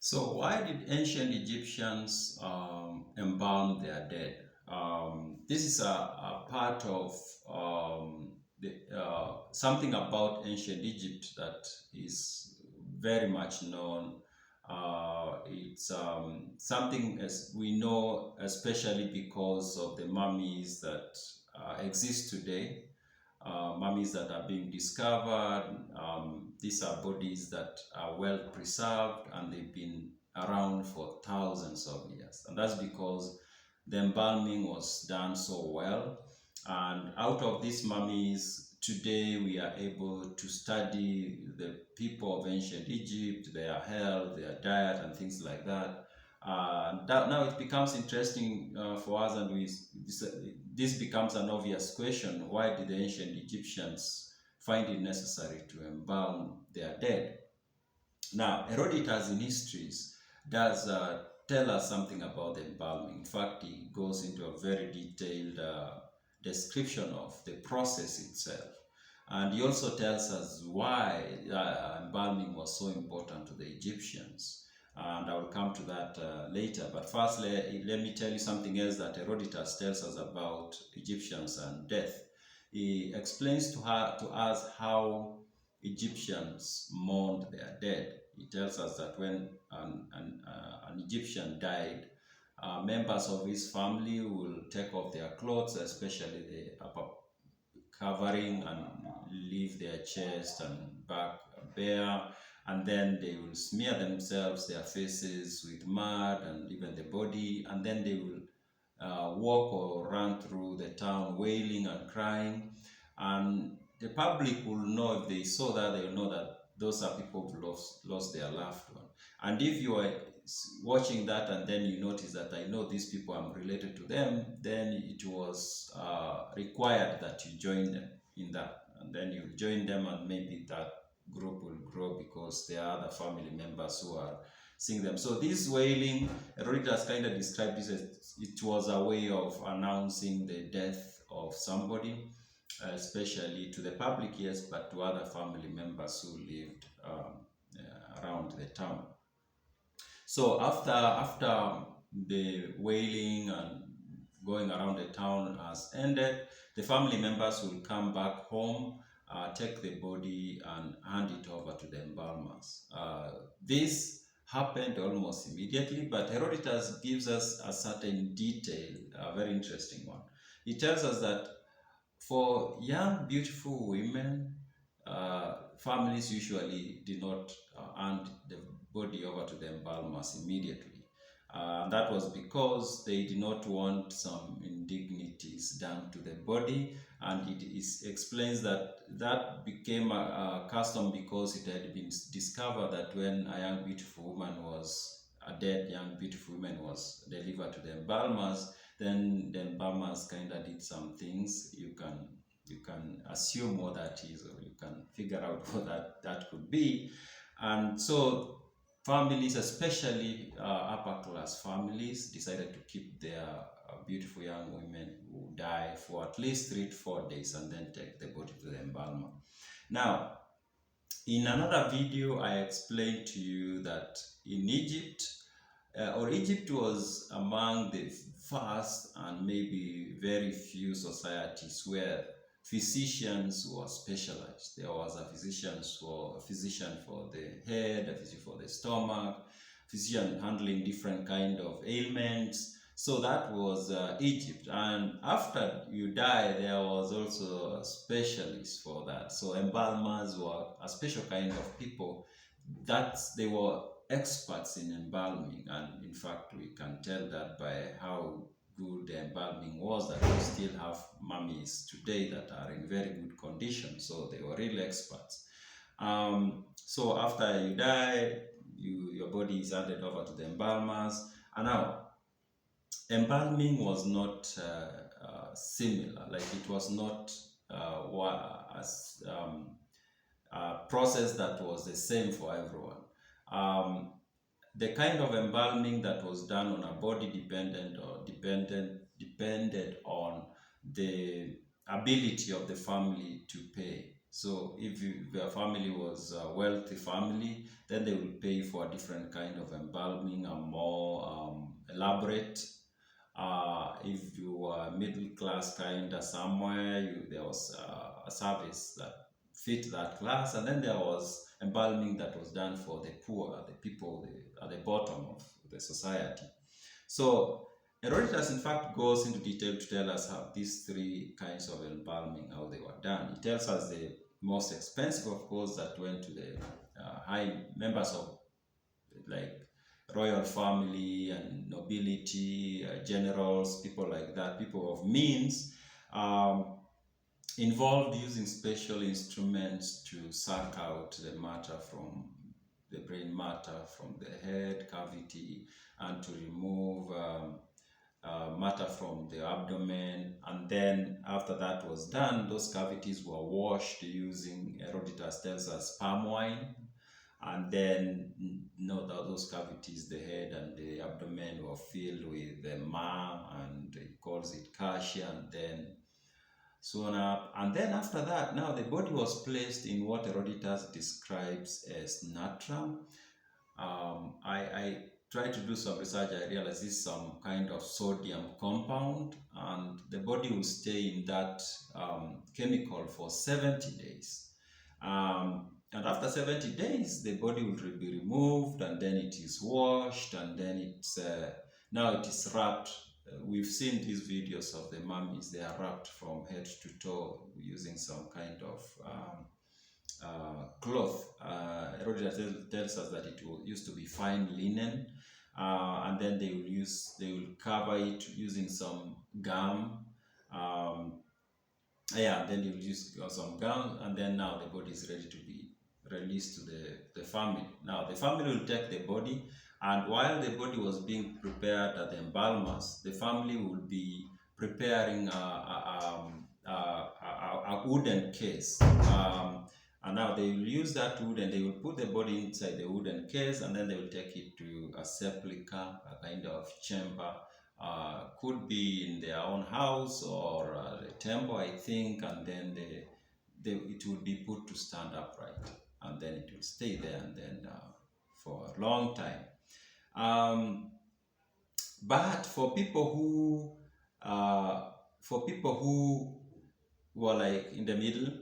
So, why did ancient Egyptians embalm their dead? This is a part of something about ancient Egypt that is very much known. It's something as we know, especially because of the mummies that exist today, mummies that are being discovered. These are bodies that are well preserved and they've been around for thousands of years. And that's because the embalming was done so well. And out of these mummies, today we are able to study the people of ancient Egypt, their health, their diet, and things like that. Now it becomes interesting for us, and this becomes an obvious question. Why did the ancient Egyptians find it necessary to embalm their dead? Now, Herodotus in histories does tell us something about the embalming. In fact, he goes into a very detailed description of the process itself. And he also tells us why embalming was so important to the Egyptians. And I will come to that later. But first, let me tell you something else that Herodotus tells us about Egyptians and death. He explains to us how Egyptians mourned their dead. He tells us that when an Egyptian died, members of his family will take off their clothes, especially the upper covering, and leave their chest and back bare, and then they will smear themselves, their faces, with mud and even the body, and then they will walk or run through the town wailing and crying. And the public will know, if they saw that, they will know that those are people who lost their loved one. And if you are watching that and then you notice that I know these people, I'm related to them, then it was required that you join them in that. And then you join them, and maybe that group will grow because there are other family members who are seeing them. So this wailing, Herodotus kind of described this as it was a way of announcing the death of somebody, especially to the public, yes, but to other family members who lived around the town. So after the wailing and going around the town has ended, the family members will come back home, take the body and hand it over to the embalmers. This happened almost immediately, but Herodotus gives us a certain detail, a very interesting one. He tells us that for young, beautiful women, families usually did not hand the body over to the embalmers immediately. That was because they did not want some indignities done to the body, and it explains that that became a custom because it had been discovered that when a young, beautiful woman was, a dead young, beautiful woman was delivered to the embalmers, then the embalmers kind of did some things. You can assume what that is, or you can figure out what that could be. And so families, especially upper class families, decided to keep their beautiful young women who die for at least 3 to 4 days and then take the body to the embalmer. Now, in another video, I explained to you that in Egypt, Egypt was among the first and maybe very few societies where physicians were specialized. There was a physician for the head, a physician for the stomach, physician handling different kind of ailments. So that was Egypt. And after you die, there was also a specialist for that. So embalmers were a special kind of people that they were experts in embalming. And in fact, we can tell that by how good the embalming was, that we still have mummies today that are in very good condition. So they were real experts. So after you die, your body is handed over to the embalmers. And now, embalming was not similar. Like, it was not a process that was the same for everyone. The kind of embalming that was done on a body depended on the ability of the family to pay. So if your family was a wealthy family, then they will pay for a different kind of embalming, a more elaborate. If you were middle class kind of somewhere, there was a service that fit that class, and then there was embalming that was done for the poor, the people at the bottom of the society. So Herodotus, in fact, goes into detail to tell us how these three kinds of embalming, how they were done. He tells us the most expensive, of course, that went to the high members of, like, royal family and nobility, generals, people like that, people of means, involved using special instruments to suck out the matter from the brain matter from the head cavity, and to remove matter from the abdomen. And then after that was done, those cavities were washed using, Herodotus tells us, palm wine. And then, those cavities, the head and the abdomen, were filled with the myrrh, and he calls it cassia, and then sewn up. And then after that, now the body was placed in what Herodotus describes as natrum. I tried to do some research. I realized this is some kind of sodium compound, and the body will stay in that chemical for 70 days. And after 70 days, the body will be removed, and then it is washed, and then now it is wrapped. We've seen these videos of the mummies. They are wrapped from head to toe using some kind of cloth. Herodotus tells us that it used to be fine linen, and then they will cover it using some gum. Then they will use some gum, and then now the body is ready to be released to the family. Now the family will take the body, and while the body was being prepared at the embalmers, the family will be preparing a wooden case. And now they will use that wood, and they will put the body inside the wooden case, and then they will take it to a sepulchre, a kind of chamber. Could be in their own house or a temple, I think, and then it will be put to stand upright, and then it will stay there, and then for a long time. But for people who were like in the middle,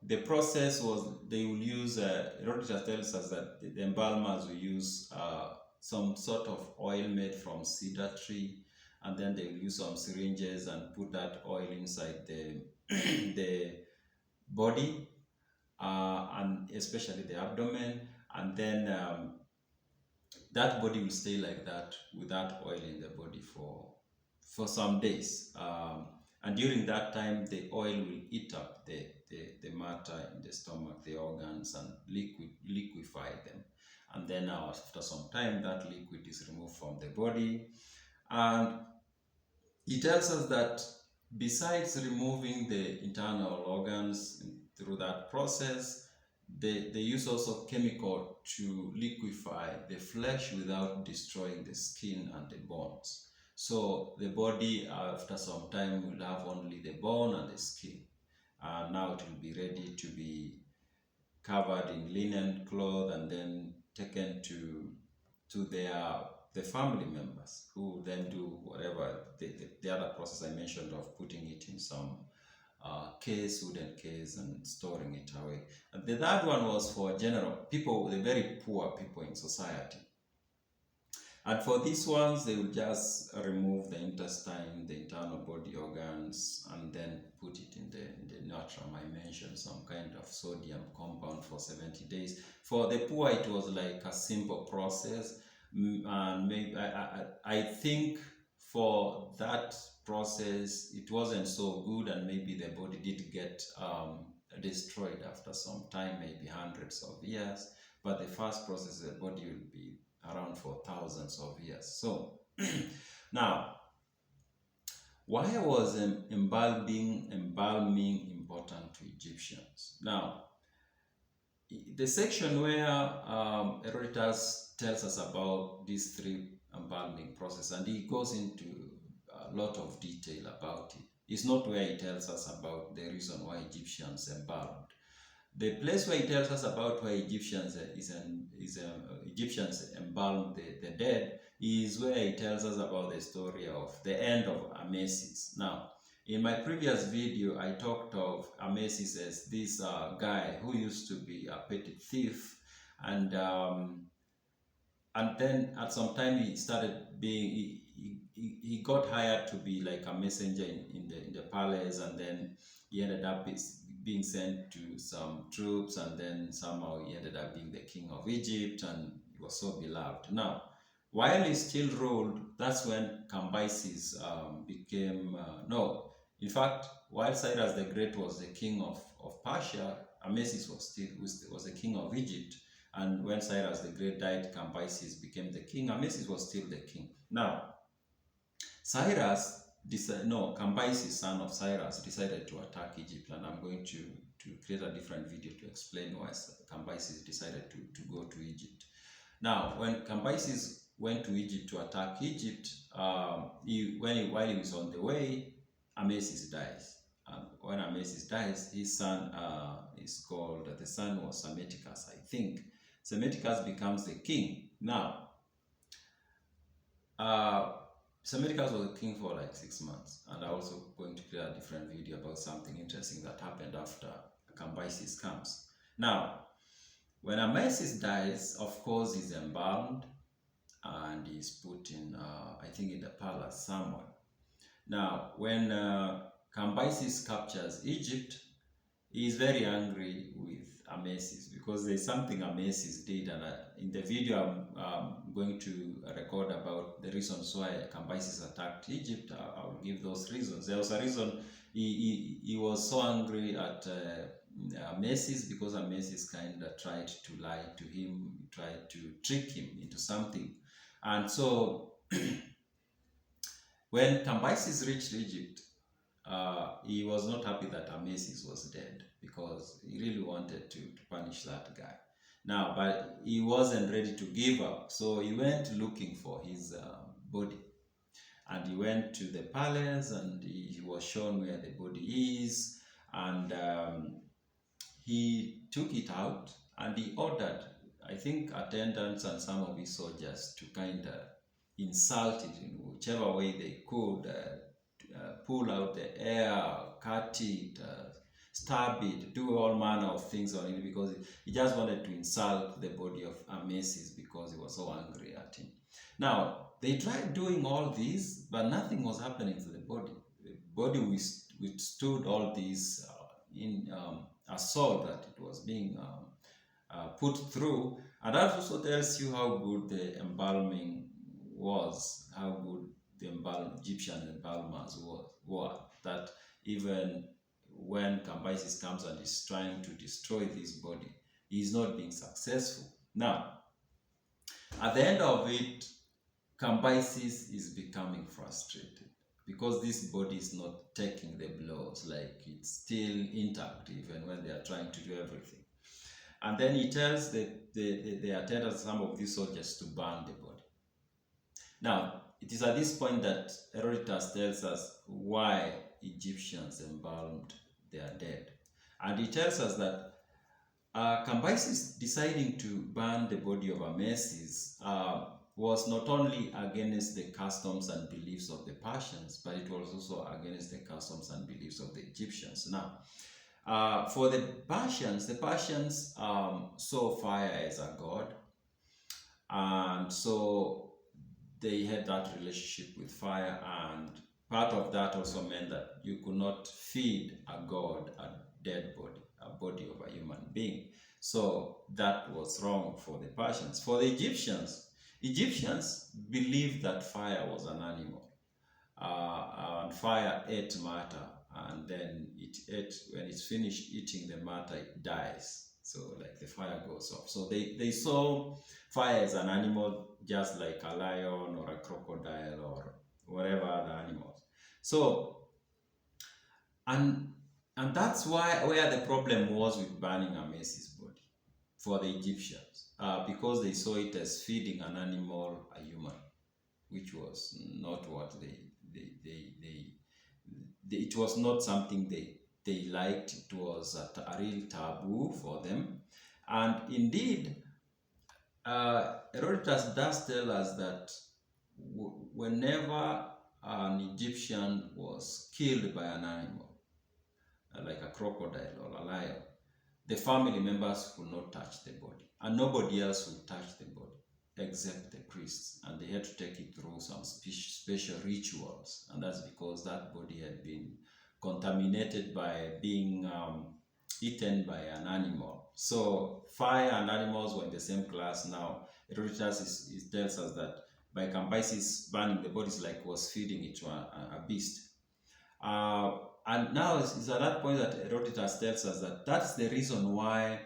the process was, they will use, Herodotus tells us that the embalmers will use some sort of oil made from cedar tree, and then they will use some syringes and put that oil inside the body, and especially the abdomen, and then that body will stay like that with that oil in the body for some days. And during that time, the oil will eat up the matter in the stomach, the organs, and liquefy them. And then after some time, that liquid is removed from the body. And he tells us that besides removing the internal organs through that process, they use also chemical to liquefy the flesh without destroying the skin and the bones. So the body, after some time, will have only the bone and the skin. Now it will be ready to be covered in linen cloth, and then taken to the family members, who then do whatever the other process I mentioned of putting it in some wooden case, and storing it away. And the third one was for general people, the very poor people in society. And for these ones, they will just remove the intestine, the internal body organs, and then put it in the natrum. I mentioned some kind of sodium compound for 70 days. For the poor, it was like a simple process. And maybe I think for that process, it wasn't so good, and maybe the body did get destroyed after some time, maybe hundreds of years. But the first process, the body will be around for thousands of years. So now, why was embalming important to Egyptians? Now, the section where Herodotus tells us about these three embalming process, and he goes into a lot of detail about it. It's not where he tells us about the reason why Egyptians embalmed. The place where he tells us about why Egyptians embalmed the dead is where he tells us about the story of the end of Amasis. Now, in my previous video, I talked of Amasis as this guy who used to be a petty thief, and then at some time he started being he got hired to be like a messenger in the palace, and then he ended up being sent to some troops, and then somehow he ended up being the king of Egypt, and he was so beloved. Now, while he still ruled, that's when Cambyses became no. In fact, while Cyrus the Great was the king of Persia, Amasis was the king of Egypt. And when Cyrus the Great died, Cambyses became the king. Amasis was still the king. Now, Cambyses, son of Cyrus, decided to attack Egypt, and I'm going to create a different video to explain why Cambyses decided to go to Egypt. Now, when Cambyses went to Egypt to attack Egypt, while he was on the way, Amasis dies. And when Amasis dies, his son is called, the son was Psammetichus, I think. Psammetichus becomes the king. Now, Psammetichus was the king for like 6 months, and I'm also going to create a different video about something interesting that happened after Cambyses comes. Now, when Amasis dies, of course, he's embalmed, and he's put in, I think, in the palace somewhere. Now, when Cambyses captures Egypt, he is very angry with Amasis because there's something Amasis did, and in the video I'm going to record about the reasons why Cambyses attacked Egypt. I'll give those reasons. There was a reason he was so angry at Amasis because Amasis kind of tried to lie to him, tried to trick him into something. And so when Cambyses reached Egypt, he was not happy that Amasis was dead because he really wanted to punish that guy. Now, but he wasn't ready to give up, so he went looking for his body. And he went to the palace, and he was shown where the body is, and he took it out, and he ordered, I think, attendants and some of his soldiers to kind of insult it in whichever way they could, pull out the hair, cut it, stab it, do all manner of things on it, because he just wanted to insult the body of Amasis because he was so angry at him. Now, they tried doing all this, but nothing was happening to the body. The body withstood all these assault that it was being put through, and that also tells you how good the embalming was, how good the Egyptian embalmers were, that even when Cambyses comes and is trying to destroy this body, he is not being successful. Now, at the end of it, Cambyses is becoming frustrated because this body is not taking the blows, like it's still intact even when they are trying to do everything. And then he tells the attendants, some of these soldiers, to burn the body. Now, it is at this point that Herodotus tells us why Egyptians embalmed their dead. And he tells us that Cambyses deciding to burn the body of Amasis was not only against the customs and beliefs of the Persians, but it was also against the customs and beliefs of the Egyptians. Now, for the Persians saw fire as a god, and so they had that relationship with fire, and part of that also meant that you could not feed a god a dead body, a body of a human being. So that was wrong for the Persians. For the Egyptians believed that fire was an animal, and fire ate matter, and then when it's finished eating the matter, it dies. So like the fire goes off. So they saw fire as an animal, just like a lion or a crocodile or whatever other animals. So, and that's where the problem was with burning Amasis' body for the Egyptians, because they saw it as feeding an animal a human, which was not what it was not something they liked. It was a real taboo for them. And indeed, Herodotus does tell us that whenever an Egyptian was killed by an animal, like a crocodile or a lion, the family members could not touch the body, and nobody else would touch the body except the priests, and they had to take it through some special rituals, and that's because that body had been contaminated by being eaten by an animal. So fire and animals were in the same class. Now Herodotus tells us that by Cambyses burning the bodies like was feeding it to a beast. And now it's at that point that Herodotus tells us that that's the reason why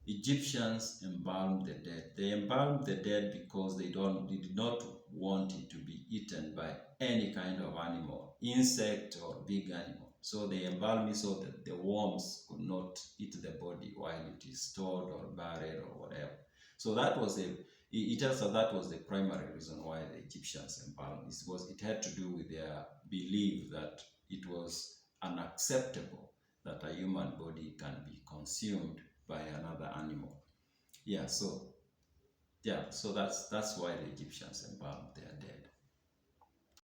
Egyptians embalmed the dead. They embalmed the dead because they did not want it to be eaten by any kind of animal, insect or big animal. So they embalmed it so that the worms could not eat the body while it is stored or buried or whatever. So that was it tells us that was the primary reason why the Egyptians embalmed. It had to do with their belief that it was unacceptable that a human body can be consumed by another animal. So that's why the Egyptians embalmed their dead.